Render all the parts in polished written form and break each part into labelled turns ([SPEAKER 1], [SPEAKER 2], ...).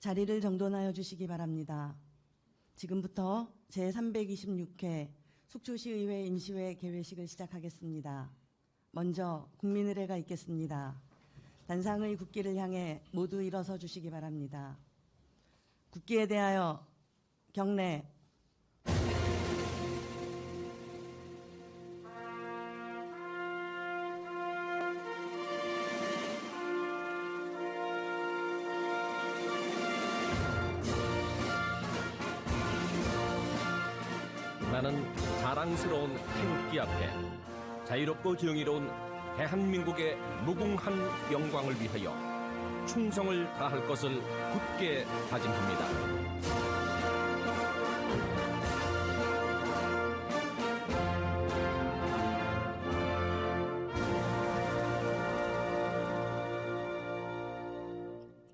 [SPEAKER 1] 자리를 정돈하여 주시기 바랍니다. 지금부터 제326회 속초시의회 임시회 개회식을 시작하겠습니다. 먼저 국민의례가 있겠습니다. 단상의 국기를 향해 모두 일어서 주시기 바랍니다. 국기에 대하여 경례.
[SPEAKER 2] 나는 자랑스러운 태극기 앞에 자유롭고 정의로운 대한민국의 무궁한 영광을 위하여 충성을 다할 것을 굳게 다짐합니다.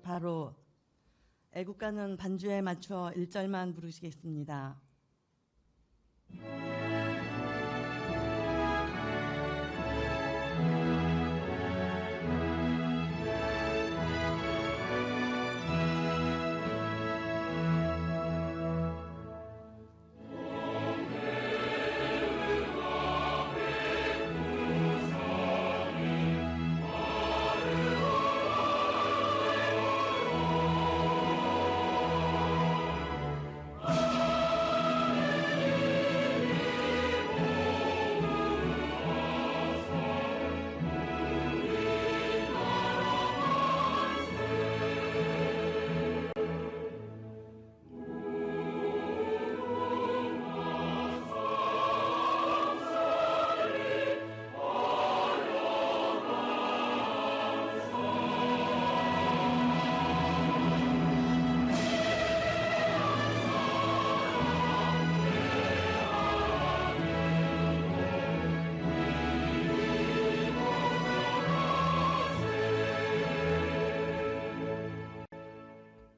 [SPEAKER 1] 바로 애국가는 반주에 맞춰 1절만 부르시겠습니다.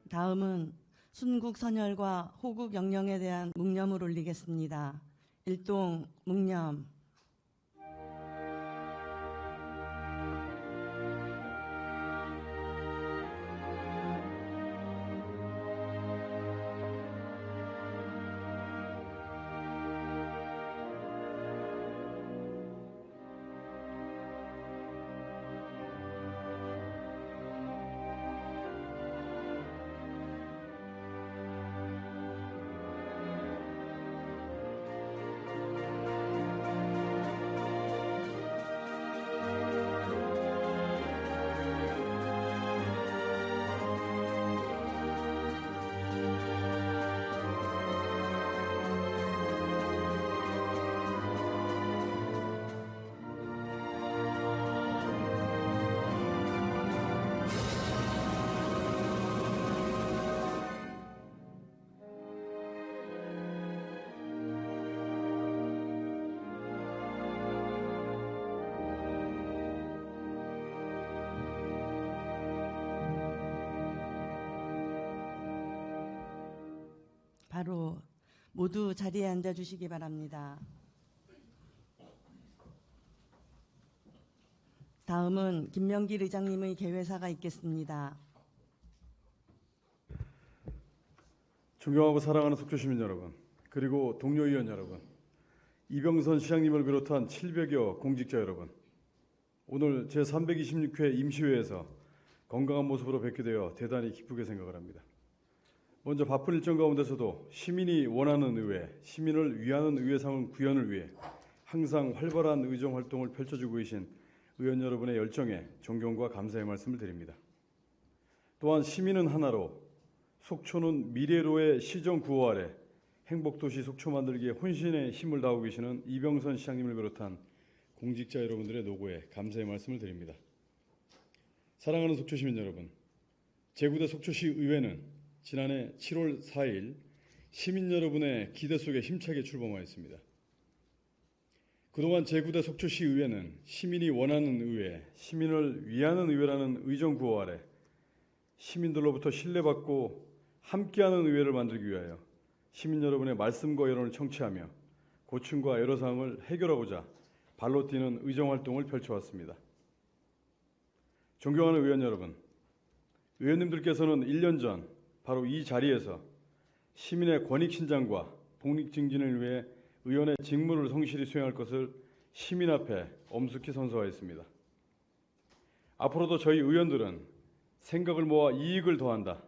[SPEAKER 1] 다음은 순국 선열과 호국 영령에 대한 묵념을 올리겠습니다. 일동 묵념. 바로 모두 자리에 앉아 주시기 바랍니다. 다음은 김명길 의장님의 개회사가 있겠습니다.
[SPEAKER 3] 존경하고 사랑하는 속초시민 여러분, 그리고 동료 의원 여러분, 이병선 시장님을 비롯한 700여 공직자 여러분, 오늘 제326회 임시회에서 건강한 모습으로 뵙게 되어 대단히 기쁘게 생각을 합니다. 먼저 바쁜 일정 가운데서도 시민이 원하는 의회, 시민을 위하는 의회상 구현을 위해 항상 활발한 의정 활동을 펼쳐주고 계신 의원 여러분의 열정에 존경과 감사의 말씀을 드립니다. 또한 시민은 하나로, 속초는 미래로의 시정 구호 아래 행복도시 속초 만들기에 혼신의 힘을 다하고 계시는 이병선 시장님을 비롯한 공직자 여러분들의 노고에 감사의 말씀을 드립니다. 사랑하는 속초시민 여러분, 제9대 속초시 의회는 지난해 7월 4일 시민 여러분의 기대 속에 힘차게 출범하였습니다. 그동안 제9대 속초시 의회는 시민이 원하는 의회, 시민을 위하는 의회라는 의정 구호 아래 시민들로부터 신뢰받고 함께하는 의회를 만들기 위하여 시민 여러분의 말씀과 여론을 청취하며 고충과 애로사항을 해결하고자 발로 뛰는 의정활동을 펼쳐왔습니다. 존경하는 의원 여러분, 의원님들께서는 1년 전 바로 이 자리에서 시민의 권익 신장과 복리 증진을 위해 의원의 직무를 성실히 수행할 것을 시민 앞에 엄숙히 선서하였습니다. 앞으로도 저희 의원들은 생각을 모아 이익을 더한다,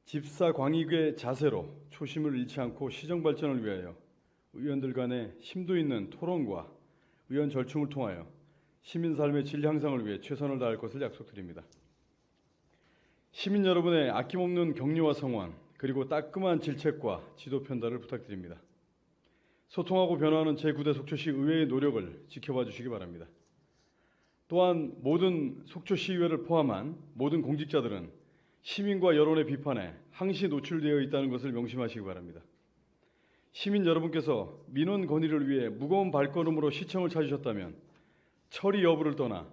[SPEAKER 3] 집사광익의 자세로 초심을 잃지 않고 시정 발전을 위하여 의원들 간의 심도 있는 토론과 의원 절충을 통하여 시민 삶의 질 향상을 위해 최선을 다할 것을 약속드립니다. 시민 여러분의 아낌없는 격려와 성원, 그리고 따끔한 질책과 지도 편달을 부탁드립니다. 소통하고 변화하는 제9대 속초시 의회의 노력을 지켜봐 주시기 바랍니다. 또한 모든 속초시의회를 포함한 모든 공직자들은 시민과 여론의 비판에 항시 노출되어 있다는 것을 명심하시기 바랍니다. 시민 여러분께서 민원 건의를 위해 무거운 발걸음으로 시청을 찾으셨다면 처리 여부를 떠나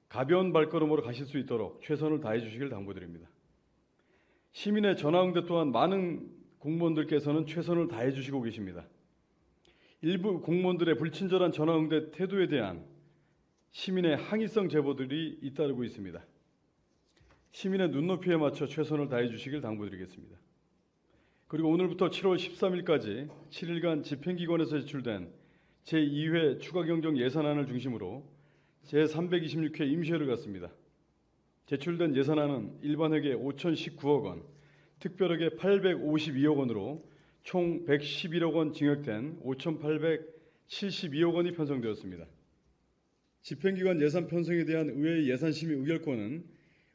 [SPEAKER 3] 가벼운 발걸음으로 가실 수 있도록 최선을 다해 주시길 당부드립니다. 시민의 전화응대 또한 많은 공무원들께서는 최선을 다해 주시고 계십니다. 일부 공무원들의 불친절한 전화응대 태도에 대한 시민의 항의성 제보들이 잇따르고 있습니다. 시민의 눈높이에 맞춰 최선을 다해 주시길 당부드리겠습니다. 그리고 오늘부터 7월 13일까지 7일간 집행기관에서 제출된 제2회 추가경정 예산안을 중심으로 제326회 임시회를 갖습니다. 제출된 예산안은 일반회계 5,019억 원, 특별회계 852억 원으로 총 111억 원 증액된 5,872억 원이 편성되었습니다. 집행기관 예산 편성에 대한 의회의 예산심의 의결권은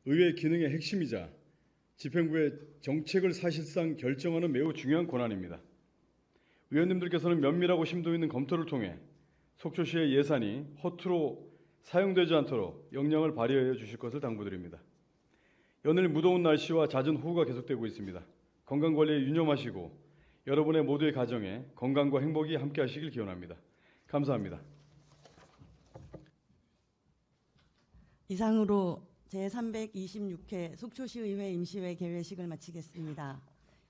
[SPEAKER 3] 의회 기능의 핵심이자 집행부의 정책을 사실상 결정하는 매우 중요한 권한입니다. 의원님들께서는 면밀하고 심도 있는 검토를 통해 속초시의 예산이 허투루 사용되지 않도록 역량을 발휘하여 주실 것을 당부드립니다. 연일 무더운 날씨와 잦은 호우가 계속되고 있습니다. 건강관리에 유념하시고 여러분의 모두의 가정에 건강과 행복이 함께하시길 기원합니다. 감사합니다.
[SPEAKER 1] 이상으로 제326회 속초시의회 임시회 개회식을 마치겠습니다.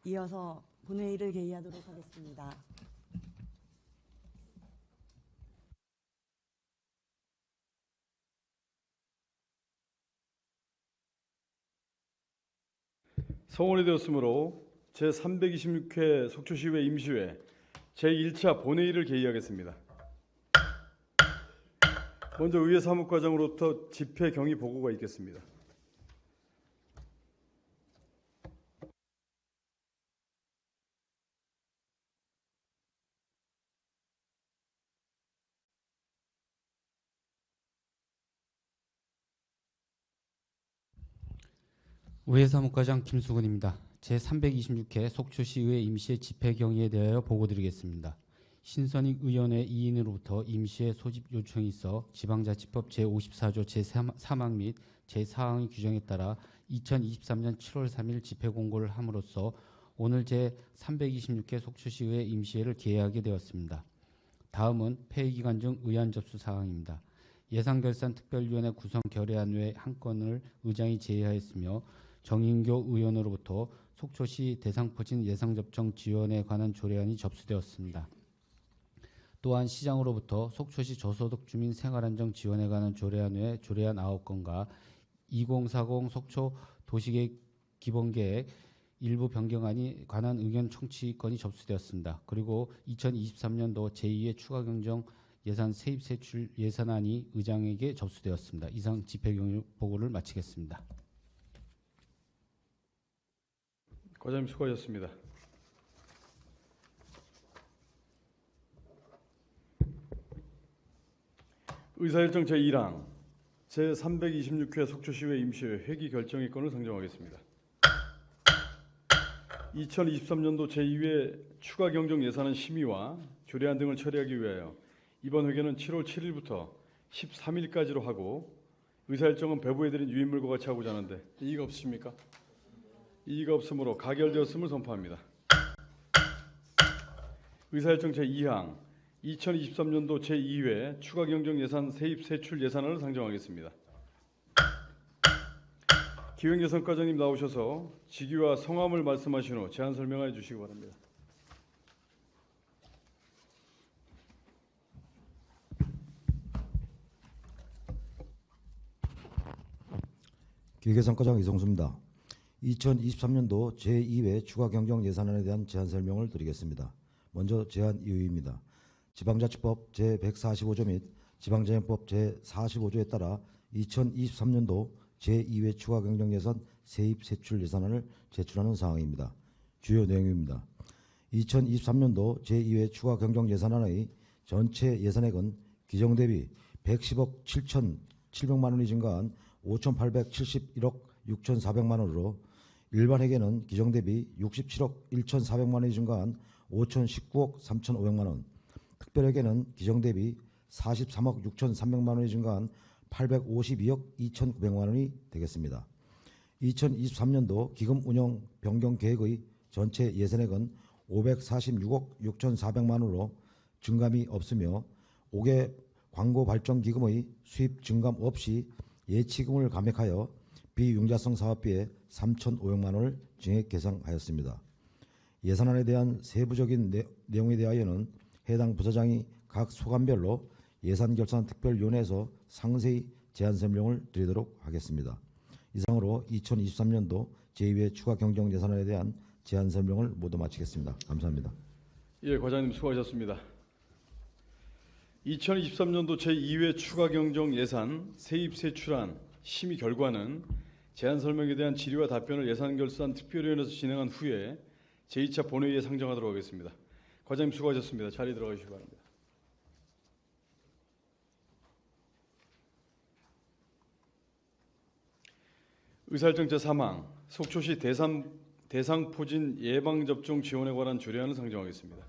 [SPEAKER 1] 이어서 본회의를 개의하도록 하겠습니다.
[SPEAKER 3] 성원이 되었으므로 제326회 속초시의회 임시회 제1차 본회의를 개의하겠습니다. 먼저 의회 사무과장으로부터 집회 경위 보고가 있겠습니다.
[SPEAKER 4] 의회 사무과장 김수근입니다. 제326회 속초시의회 임시회 집회 경위에 대하여 보고드리겠습니다. 신선익 의원의 2인으로부터 임시회 소집 요청이 있어 지방자치법 제54조 제3항 및 제4항의 규정에 따라 2023년 7월 3일 집회 공고를 함으로써 오늘 제326회 속초시의회 임시회를 개회하게 되었습니다. 다음은 폐의기간 중 의안 접수 사항입니다. 예산결산특별위원회 구성 결의안 외 한 건을 의장이 제의하였으며 정인교 의원으로부터 속초시 대상포진 예상접종 지원에 관한 조례안이 접수되었습니다. 또한 시장으로부터 속초시 저소득 주민 생활안정 지원에 관한 조례안 외 조례안 9건과 2040 속초 도시계획 기본계획 일부 변경안이 관한 의견 청취건이 접수되었습니다. 그리고 2023년도 제2회 추가경정 예산 세입세출 예산안이 의장에게 접수되었습니다. 이상 집회 경위 보고를 마치겠습니다.
[SPEAKER 3] 과장님 수고하셨습니다. 의사일정 제1항 제326회 속초시의회 임시회 회기 결정의 건을 상정하겠습니다. 2023년도 제2회 추가 경정 예산안 심의와 조례안 등을 처리하기 위하여 이번 회계는 7월 7일부터 13일까지로 하고 의사일정은 배부해드린 유인물과 같이 하고자 하는데 이의가 없으십니까? 이의가 없으므로 가결되었음을 선포합니다. 의사일정 제2항 2023년도 제2회 추가 경정 예산 세입 세출 예산안을 상정하겠습니다. 기획예산과장님 나오셔서 직위와 성함을 말씀하신 후 제안 설명해 주시기 바랍니다.
[SPEAKER 5] 기획예산과장 이성수입니다. 2023년도 제2회 추가 경정 예산안에 대한 제안 설명을 드리겠습니다. 먼저 제안 이유입니다. 지방자치법 제145조 및 지방자연법 제45조에 따라 2023년도 제2회 추가 경정 예산 세입 세출 예산안을 제출하는 사항입니다. 주요 내용입니다. 2023년도 제2회 추가 경정 예산안의 전체 예산액은 기정 대비 110억 7,700만 원이 증가한 5,871억 6,400만 원으로 일반회계는 기정 대비 67억 1,400만 원이 증가한 5,019억 3,500만 원, 특별회계는 기정 대비 43억 6,300만 원이 증가한 852억 2,900만 원이 되겠습니다. 2023년도 기금 운영 변경 계획의 전체 예산액은 546억 6,400만 원으로 증감이 없으며 5개 광고 발전 기금의 수입 증감 없이 예치금을 감액하여 비융자성 사업비에 3,500만 원을 증액 계상하였습니다. 예산안에 대한 세부적인 내용에 대하여는 해당 부서장이 각 소관별로 예산결산특별위원회에서 상세히 제안 설명을 드리도록 하겠습니다. 이상으로 2023년도 제2회 추가 경정 예산안에 대한 제안 설명을 모두 마치겠습니다. 감사합니다.
[SPEAKER 3] 예, 과장님 수고하셨습니다. 2023년도 제2회 추가 경정 예산 세입 세출안 심의 결과는 제안 설명에 대한 질의와 답변을 예산결산특별위원회에서 진행한 후에 제2차 본회의에 상정하도록 하겠습니다. 과장님 수고하셨습니다. 자리 들어가시기 바랍니다. 의사일정 제3항 속초시 대상포진 예방접종 지원에 관한 조례안을 상정하겠습니다.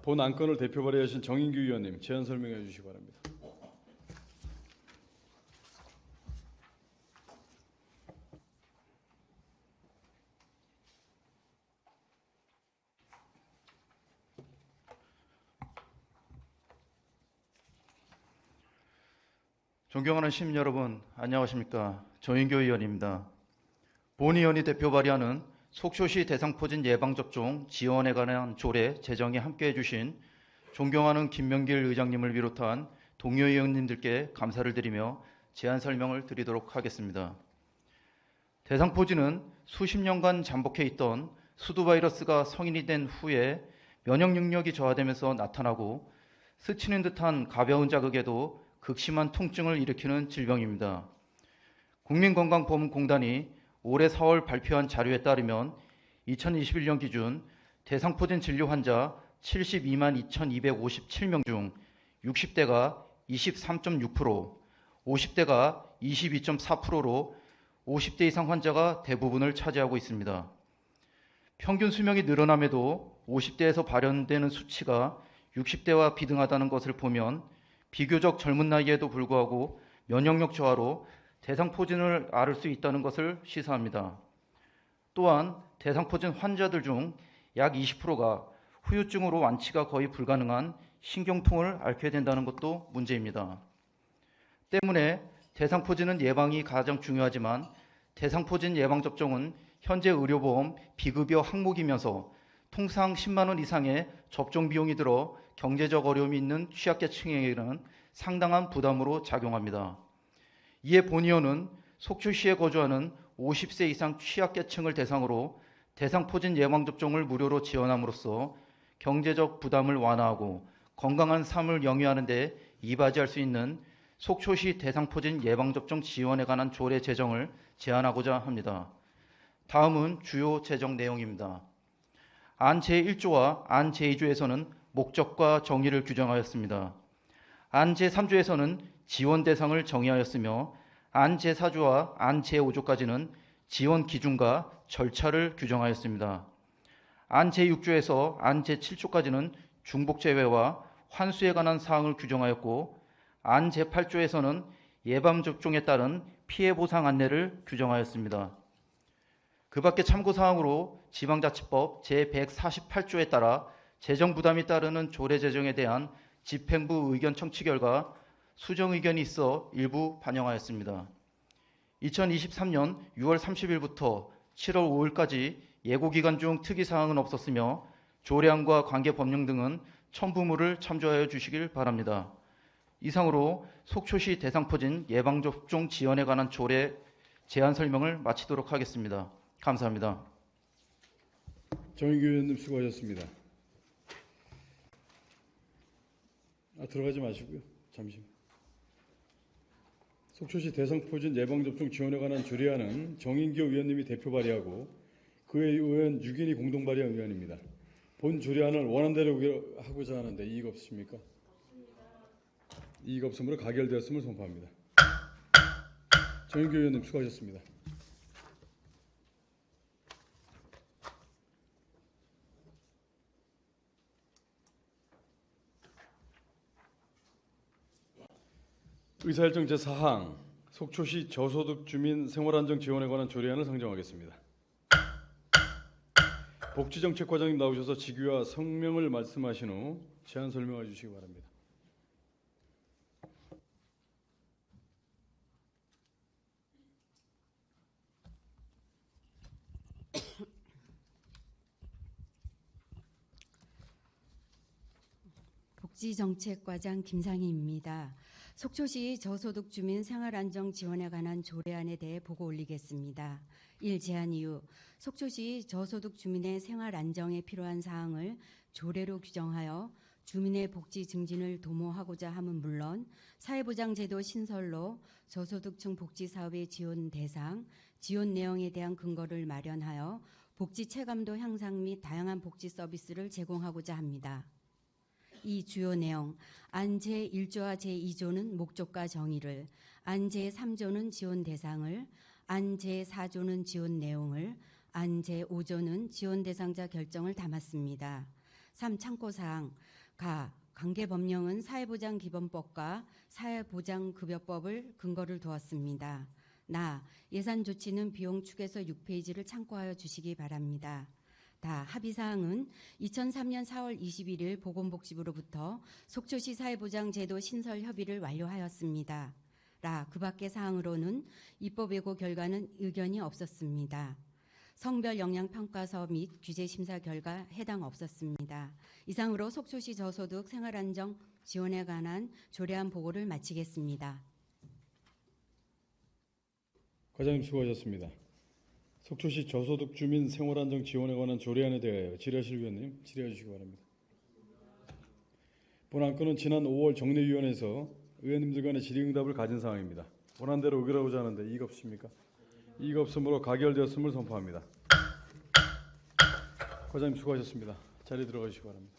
[SPEAKER 3] 본 안건을 대표 발의하신 정인규 의원님 제안 설명해 주시기 바랍니다.
[SPEAKER 6] 존경하는 시민 여러분, 안녕하십니까. 정인규 의원입니다. 본 의원이 대표 발의하는 속초시 대상포진 예방접종 지원에 관한 조례 제정에 함께해 주신 존경하는 김명길 의장님을 비롯한 동료 의원님들께 감사를 드리며 제안 설명을 드리도록 하겠습니다. 대상포진은 수십 년간 잠복해 있던 수두바이러스가 성인이 된 후에 면역 능력이 저하되면서 나타나고 스치는 듯한 가벼운 자극에도 극심한 통증을 일으키는 질병입니다. 국민건강보험공단이 올해 4월 발표한 자료에 따르면 2021년 기준 대상포진 진료 환자 72만 2,257명 중 60대가 23.6%, 50대가 22.4%로 50대 이상 환자가 대부분을 차지하고 있습니다. 평균 수명이 늘어남에도 50대에서 발현되는 수치가 60대와 비등하다는 것을 보면 비교적 젊은 나이에도 불구하고 면역력 저하로 대상포진을 앓을 수 있다는 것을 시사합니다. 또한 대상포진 환자들 중 약 20%가 후유증으로 완치가 거의 불가능한 신경통을 앓게 된다는 것도 문제입니다. 때문에 대상포진은 예방이 가장 중요하지만 대상포진 예방접종은 현재 의료보험 비급여 항목이면서 통상 10만 원 이상의 접종 비용이 들어 경제적 어려움이 있는 취약계층에게는 상당한 부담으로 작용합니다. 이에 본 의원은 속초시에 거주하는 50세 이상 취약계층을 대상으로 대상포진 예방접종을 무료로 지원함으로써 경제적 부담을 완화하고 건강한 삶을 영위하는 데 이바지할 수 있는 속초시 대상포진 예방접종 지원에 관한 조례 제정을 제안하고자 합니다. 다음은 주요 제정 내용입니다. 안 제1조와 안 제2조에서는 목적과 정의를 규정하였습니다. 안 제3조에서는 지원 대상을 정의하였으며 안 제4조와 안 제5조까지는 지원 기준과 절차를 규정하였습니다. 안 제6조에서 안 제7조까지는 중복 제외와 환수에 관한 사항을 규정하였고 안 제8조에서는 예방접종에 따른 피해 보상 안내를 규정하였습니다. 그 밖에 참고사항으로 지방자치법 제148조에 따라 재정 부담이 따르는 조례 제정에 대한 집행부 의견 청취 결과 수정 의견이 있어 일부 반영하였습니다. 2023년 6월 30일부터 7월 5일까지 예고기간 중 특이사항은 없었으며 조례안과 관계 법령 등은 첨부물을 참조하여 주시길 바랍니다. 이상으로 속초시 대상포진 예방접종 지원에 관한 조례 제안 설명을 마치도록 하겠습니다. 감사합니다.
[SPEAKER 3] 정인규 의원님 수고하셨습니다. 들어가지 마시고요. 잠시. 속초시 대상포진 예방접종 지원에 관한 조례안은 정인규 의원님이 대표 발의하고 그의 의원 6인이 공동 발의한 의안입니다. 본 조례안을 원안대로 하고자 하는데 이의가 없으십니까? 이의가 없으므로 가결되었음을 선포합니다. 정인규 의원님 수고하셨습니다. 의사일정 제4항 속초시 저소득 주민 생활안정 지원에 관한 조례안을 상정하겠습니다. 복지정책과장님 나오셔서 직위와 성명을 말씀하신 후 제안 설명해 주시기 바랍니다.
[SPEAKER 7] 복지정책과장 김상희입니다. 속초시 저소득 주민 생활안정 지원에 관한 조례안에 대해 보고 올리겠습니다. 1. 제안 이유. 속초시 저소득 주민의 생활안정에 필요한 사항을 조례로 규정하여 주민의 복지 증진을 도모하고자 함은 물론 사회보장제도 신설로 저소득층 복지사업의 지원 대상, 지원 내용에 대한 근거를 마련하여 복지 체감도 향상 및 다양한 복지 서비스를 제공하고자 합니다. 이 주요 내용, 안 제1조와 제2조는 목적과 정의를, 안 제3조는 지원 대상을, 안 제4조는 지원 내용을, 안 제5조는 지원 대상자 결정을 담았습니다. 3. 참고사항, 관계법령은 사회보장기본법과 사회보장급여법을 근거를 두었습니다. 예산 조치는 비용 축에서 6페이지를 참고하여 주시기 바랍니다. 합의사항은 2003년 4월 21일 보건복지부로부터 속초시 사회보장제도 신설 협의를 완료하였습니다. 그 밖의 사항으로는 입법 예고 결과는 의견이 없었습니다. 성별 영향평가서 및 규제심사 결과 해당 없었습니다. 이상으로 속초시 저소득 생활안정 지원에 관한 조례안 보고를 마치겠습니다.
[SPEAKER 3] 과장님 수고하셨습니다. 속초시 저소득 주민 생활안정 지원에 관한 조례안에 대하여 질의하실 위원님 질의해 주시기 바랍니다. 본 안건은 지난 5월 정례위원회에서 의원님들 간의 질의응답을 가진 사항입니다. 원안대로 의결하고자 하는데 이의가 없으십니까? 이의가 없으므로 가결되었음을 선포합니다. 과장님 수고하셨습니다. 자리에 들어가 주시기 바랍니다.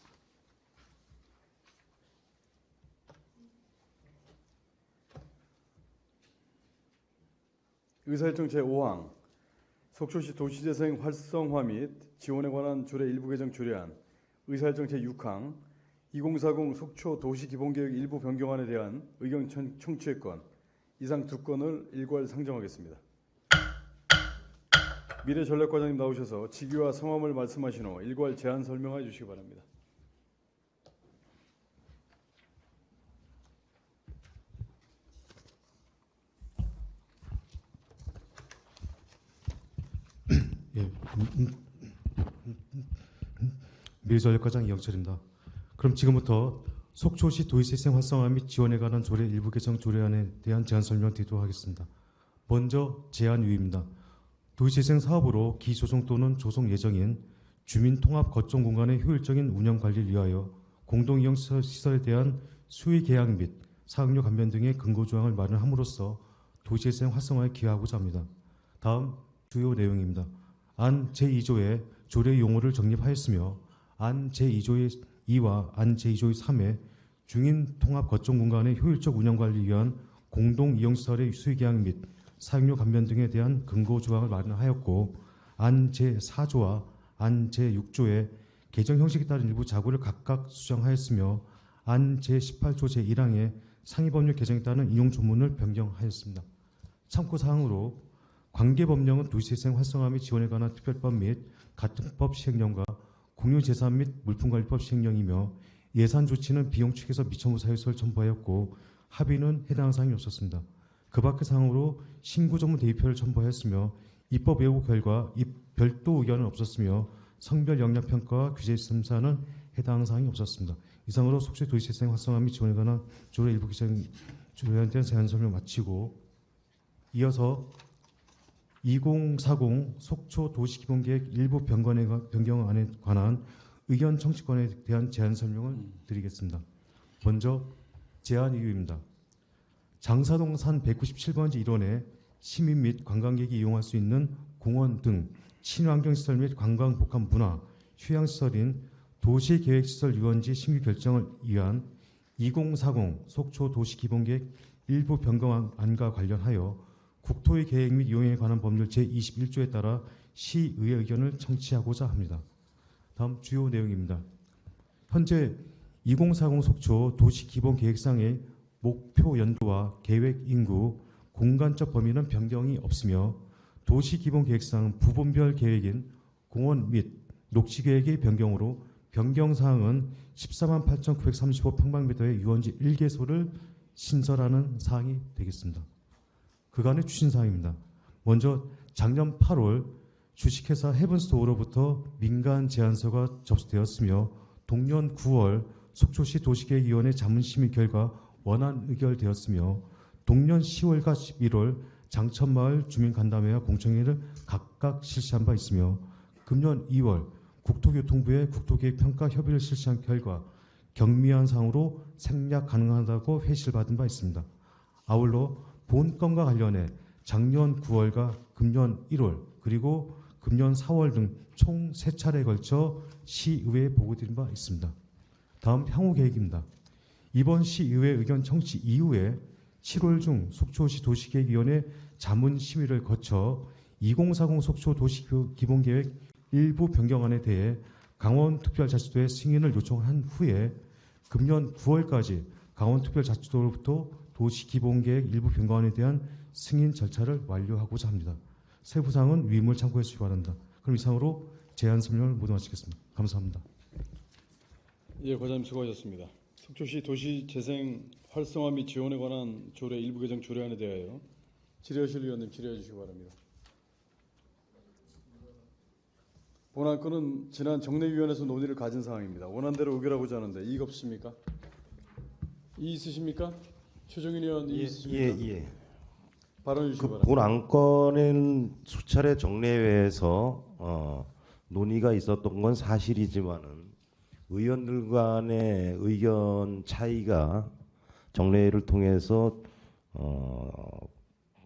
[SPEAKER 3] 의사일정 제5항 속초시 도시재생 활성화 및 지원에 관한 조례 일부 개정 조례안, 의사일정 제6항 2040 속초 도시기본계획 일부 변경안에 대한 의견 청취의 건, 이상 두 건을 일괄 상정하겠습니다. 미래전략과장님 나오셔서 직위와 성함을 말씀하신 후 일괄 제안 설명해 주시기 바랍니다.
[SPEAKER 8] 미래전략과장 이영철입니다. 그럼 지금부터 속초시 도시재생 활성화 및 지원에 관한 조례 일부 개정 조례안에 대한 제안 설명 드리도록 하겠습니다. 먼저 제안 유의입니다. 도시재생 사업으로 기조성 또는 조성 예정인 주민통합 거점 공간의 효율적인 운영 관리를 위하여 공동이용 시설에 대한 수의 계약 및 사용료 감면 등의 근거 조항을 마련함으로써 도시재생 활성화에 기여하고자 합니다. 다음 주요 내용입니다. 안 제2조의 조례 용어를 정립하였으며 안 제2조의 2와 안 제2조의 3에 중인 통합 거점 공간의 효율적 운영 관리를 위한 공동 이용시설의 수의 계약 및 사용료 감면 등에 대한 근거 조항을 마련하였고, 안 제4조와 안 제6조의 개정 형식에 따른 일부 자구를 각각 수정하였으며, 안 제18조 제1항의 상위법률 개정에 따른 인용 조문을 변경하였습니다. 참고사항으로 관계법령은 도시재생 활성화 및 지원에 관한 특별법 및 같은 법 시행령과 공유재산 및 물품관리법 시행령이며, 예산 조치는 비용 측에서 미처무 사유서를 첨부하였고 합의는 해당 사항이 없었습니다. 그 밖의 사항으로 신구조문 대입표를 첨부하였으며 입법 예고 결과 별도 의견은 없었으며 성별 영향평가와 규제심사는 해당 사항이 없었습니다. 이상으로 속초 도시재생 활성화 및 지원에 관한 조례 일부 개정 조례안에 대한 제안 설명 마치고, 이어서 2040 속초 도시기본계획 일부 변경안에 관한 의견 청취권에 대한 제안 설명을 드리겠습니다. 먼저 제안 이유입니다. 장사동 산 197번지 1원에 시민 및 관광객이 이용할 수 있는 공원 등 친환경시설 및 관광복합 문화, 휴양시설인 도시계획시설 유원지 신규 결정을 위한 2040 속초 도시기본계획 일부 변경안과 관련하여 국토의 계획 및 이용에 관한 법률 제21조에 따라 시의회 의견을 청취하고자 합니다. 다음 주요 내용입니다. 현재 2040 속초 도시기본계획상의 목표 연도와 계획 인구, 공간적 범위는 변경이 없으며 도시기본계획상 부분별 계획인 공원 및 녹지계획의 변경으로 변경사항은 14만 8,935평방미터의 유원지 1개소를 신설하는 사항이 되겠습니다. 그간의 추진사항입니다. 먼저 작년 8월 주식회사 헤븐스토어로부터 민간 제안서가 접수되었으며 동년 9월 속초시 도시계획위원회 자문심의 결과 원안 의결되었으며 동년 10월과 11월 장천마을 주민간담회와 공청회를 각각 실시한 바 있으며 금년 2월 국토교통부의 국토계획평가 협의를 실시한 결과 경미한 사항으로 생략 가능하다고 회시를 받은 바 있습니다. 아울러 본건과 관련해 작년 9월과 금년 1월 그리고 금년 4월 등 총 3차례에 걸쳐 시의회에 보고드린 바 있습니다. 다음 향후 계획입니다. 이번 시의회 의견 청취 이후에 7월 중 속초시 도시계획위원회 자문심의를 거쳐 2040 속초 도시기본계획 일부 변경안에 대해 강원특별자치도의 승인을 요청한 후에 금년 9월까지 강원특별자치도로부터 도시기본계획 일부 변경안에 대한 승인 절차를 완료하고자 합니다. 세부 사항은 위임을 참고해 주시기 바랍니다. 그럼 이상으로 제안 설명을 모두 마치겠습니다. 감사합니다.
[SPEAKER 3] 예, 과장님 수고하셨습니다. 속초시 도시재생 활성화 및 지원에 관한 조례 일부 개정 조례안에 대하여 질의하실 위원님 질의해 주시기 바랍니다. 본안 건은 지난 정례위원회에서 논의를 가진 사항입니다. 원안대로 의결하고자 하는데 이의 없으십니까? 이의 있으십니까? 최종인 의원 이의 있으십니까?
[SPEAKER 9] 예.
[SPEAKER 3] 발언해 주시기
[SPEAKER 9] 그
[SPEAKER 3] 바랍니다.
[SPEAKER 9] 본 안건은 수차례 정례회에서 논의가 있었던 건 사실이지만은 의원들 간의 의견 차이가 정례회를 통해서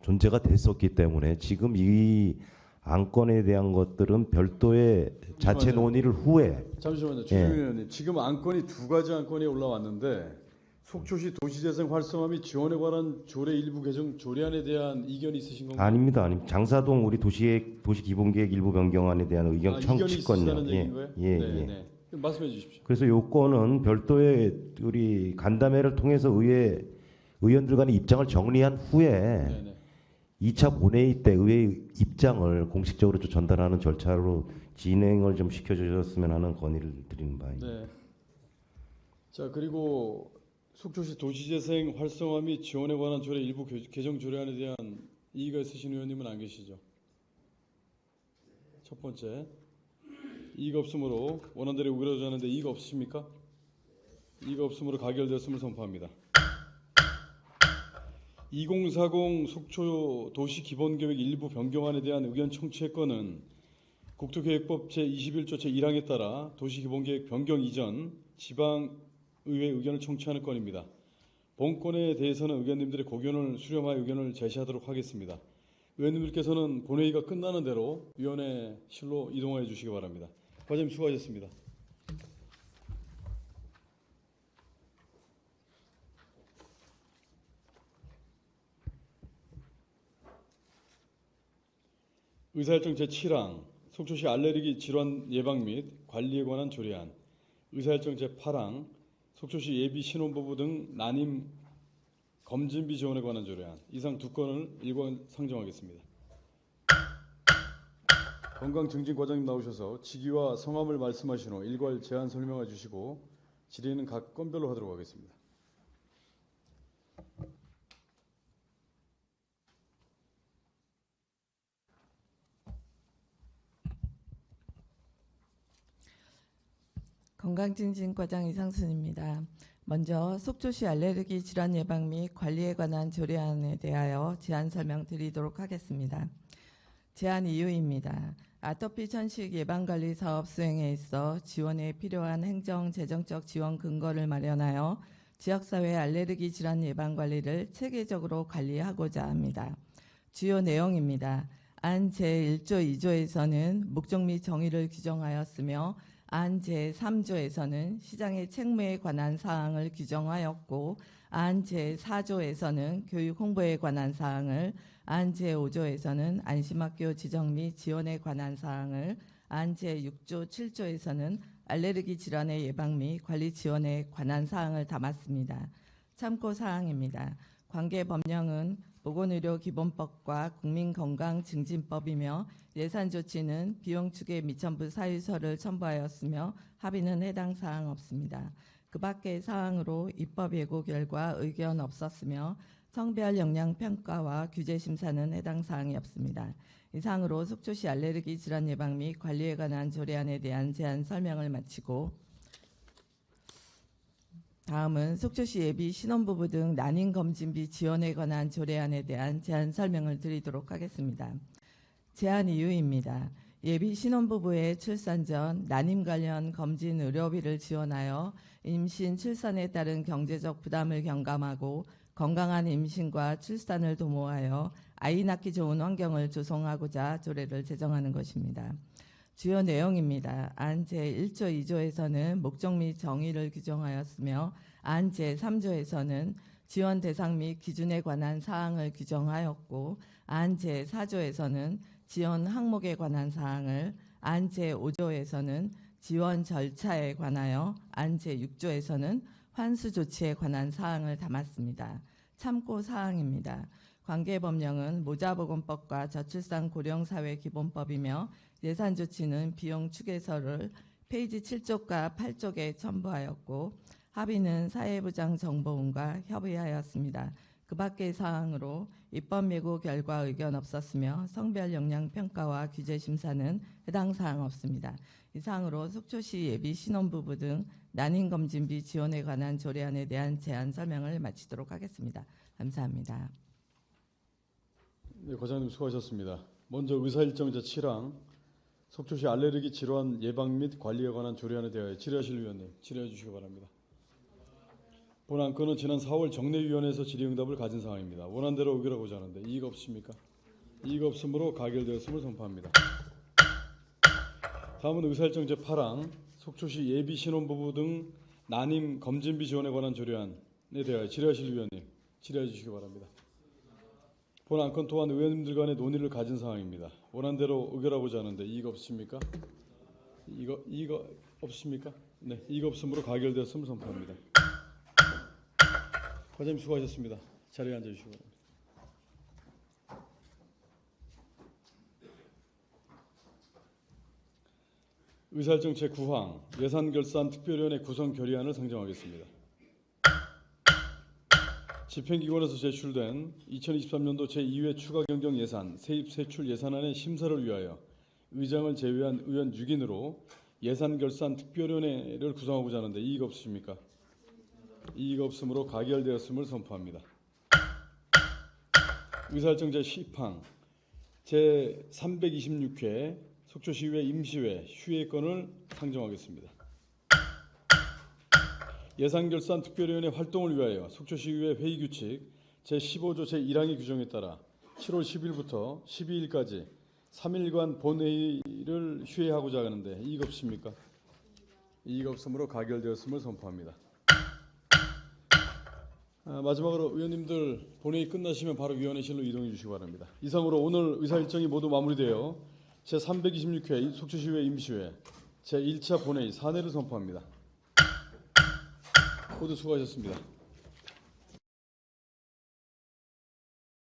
[SPEAKER 9] 존재가 됐었기 때문에 지금 이 안건에 대한 것들은 별도의 자체
[SPEAKER 3] 잠시만요.
[SPEAKER 9] 논의를 후에
[SPEAKER 3] 잠시만요. 최종인 의원님. 지금 안건이 두 가지 안건이 올라왔는데 속초시 도시재생 활성화 및 지원에 관한 조례 일부 개정 조례안에 대한 이견이 있으신 건가요?
[SPEAKER 9] 아닙니다. 장사동 우리 도시기본계획 일부 변경안에 대한 의견
[SPEAKER 3] 이견이
[SPEAKER 9] 청취권요.
[SPEAKER 3] 있으시다는 얘기인 거예요? 네. 말씀해 주십시오.
[SPEAKER 9] 그래서 요건은 별도의 우리 간담회를 통해서 의원들 간의 입장을 정리한 후에
[SPEAKER 3] 네네.
[SPEAKER 9] 2차 본회의 때 의회 입장을 공식적으로 좀 전달하는 절차로 진행을 좀 시켜주셨으면 하는 건의를 드리는 바입니다.
[SPEAKER 3] 네. 자, 그리고 속초시 도시재생 활성화 및 지원에 관한 조례 일부 개정 조례안에 대한 이의가 있으신 의원님은 안 계시죠? 첫 번째, 이의가 없으므로 원안대로 의결하자 하는데 이의가 없으십니까? 이의가 없으므로 가결되었음을 선포합니다. 2040 속초 도시기본계획 일부 변경안에 대한 의견 청취의 건은 국토계획법 제21조 제1항에 따라 도시기본계획 변경 이전 지방의회 의견을 청취하는 건입니다. 본건에 대해서는 의원님들의 고견을 수렴하여 의견을 제시하도록 하겠습니다. 의원님들께서는 본회의가 끝나는 대로 위원회실로 이동하여 주시기 바랍니다. 과장님 수고하셨습니다. 의사일정 제7항 속초시 알레르기 질환 예방 및 관리에 관한 조례안, 의사일정 제8항 속초시 예비신혼부부 등 난임 검진비 지원에 관한 조례안, 이상 두 건을 일괄 상정하겠습니다. 건강증진과장님 나오셔서 직위와 성함을 말씀하신 후 일괄 제안 설명해 주시고 질의는 각 건별로 하도록 하겠습니다.
[SPEAKER 10] 건강증진과장 이상순입니다. 먼저 속초시 알레르기 질환 예방 및 관리에 관한 조례안에 대하여 제안 설명 드리도록 하겠습니다. 제안 이유입니다. 아토피 천식 예방관리 사업 수행에 있어 지원에 필요한 행정 재정적 지원 근거를 마련하여 지역사회 알레르기 질환 예방관리를 체계적으로 관리하고자 합니다. 주요 내용입니다. 안 제1조 2조에서는 목적 및 정의를 규정하였으며 안 제3조에서는 시장의 책무에 관한 사항을 규정하였고 안 제4조에서는 교육 홍보에 관한 사항을, 안 제5조에서는 안심학교 지정 및 지원에 관한 사항을, 안 제6조 7조에서는 알레르기 질환의 예방 및 관리 지원에 관한 사항을 담았습니다. 참고 사항입니다. 관계 법령은 보건의료기본법과 국민건강증진법이며 예산 조치는 비용 추계 미천부 사유서를 첨부하였으며 합의는 해당 사항 없습니다. 그 밖의 사항으로 입법 예고 결과 의견 없었으며 성별 영양 평가와 규제 심사는 해당 사항이 없습니다. 이상으로 속초시 알레르기 질환 예방 및 관리에 관한 조례안에 대한 제안 설명을 마치고 다음은 속초시 예비 신혼부부 등 난임 검진비 지원에 관한 조례안에 대한 제안 설명을 드리도록 하겠습니다. 제안 이유입니다. 예비 신혼부부의 출산 전 난임 관련 검진 의료비를 지원하여 임신, 출산에 따른 경제적 부담을 경감하고 건강한 임신과 출산을 도모하여 아이 낳기 좋은 환경을 조성하고자 조례를 제정하는 것입니다. 주요 내용입니다. 안 제1조 2조에서는 목적 및 정의를 규정하였으며 안 제3조에서는 지원 대상 및 기준에 관한 사항을 규정하였고 안 제4조에서는 지원 항목에 관한 사항을, 안 제5조에서는 지원 절차에 관하여, 안 제6조에서는 환수 조치에 관한 사항을 담았습니다. 참고 사항입니다. 관계법령은 모자보건법과 저출산 고령사회기본법이며 예산 조치는 비용 추계서를 페이지 7쪽과 8쪽에 첨부하였고 합의는 사회부장정보원과 협의하였습니다. 그 밖의 사항으로 입법 예고 결과 의견 없었으며 성별 영양 평가와 규제 심사는 해당 사항 없습니다. 이상으로 속초시 예비 신혼부부 등 난임 검진비 지원에 관한 조례안에 대한 제안 설명을 마치도록 하겠습니다. 감사합니다.
[SPEAKER 3] 네, 과장님 수고하셨습니다. 먼저 의사일정 제7항 속초시 알레르기 질환 예방 및 관리에 관한 조례안에 대하여 질의하실 위원님 질의해 주시기 바랍니다. 본 안건은 지난 4월 정례위원회에서 질의응답을 가진 사항입니다. 원안대로 의결하고자 하는데 이의가 없습니까? 이의가 없으므로 가결되었음을 선포합니다. 다음은 의사일정 제8항 속초시 예비 신혼부부 등 난임 검진비 지원에 관한 조례안에 대하여 질의하실 위원님 질의해 주시기 바랍니다. 본 안건 또한 의원님들 간의 논의를 가진 사항입니다. 원안대로 의결하고자 하는데 이의가 없습니까? 이의가 없습니까? 네, 이의가 없으므로 가결되었음을 선포합니다. 과장님 수고하셨습니다. 자리에 앉아주시기 바랍니다. 의사일정 제9항 예산결산특별위원회 구성 결의안을 상정하겠습니다. 집행기관에서 제출된 2023년도 제2회 추가경정 예산 세입 세출 예산안의 심사를 위하여 의장을 제외한 의원 6인으로 예산결산특별위원회를 구성하고자 하는데 이의가 없으십니까? 이의가 없으므로 가결되었음을 선포합니다. 의사일정 제10항 제326회 속초시의회 임시회 휴회권을 상정하겠습니다. 예산결산특별위원회 활동을 위하여 속초시의회 회의규칙 제15조 제1항의 규정에 따라 7월 10일부터 12일까지 3일간 본회의를 휴회하고자 하는데 이의가 없습니까? 이의가 없으므로 가결되었음을 선포합니다. 마지막으로 의원님들 본회의 끝나시면 바로 위원회실로 이동해 주시기 바랍니다. 이상으로 오늘 의사일정이 모두 마무리되어 제326회 속초시의회 임시회 제1차 본회의 사내를 선포합니다. 모두 수고하셨습니다.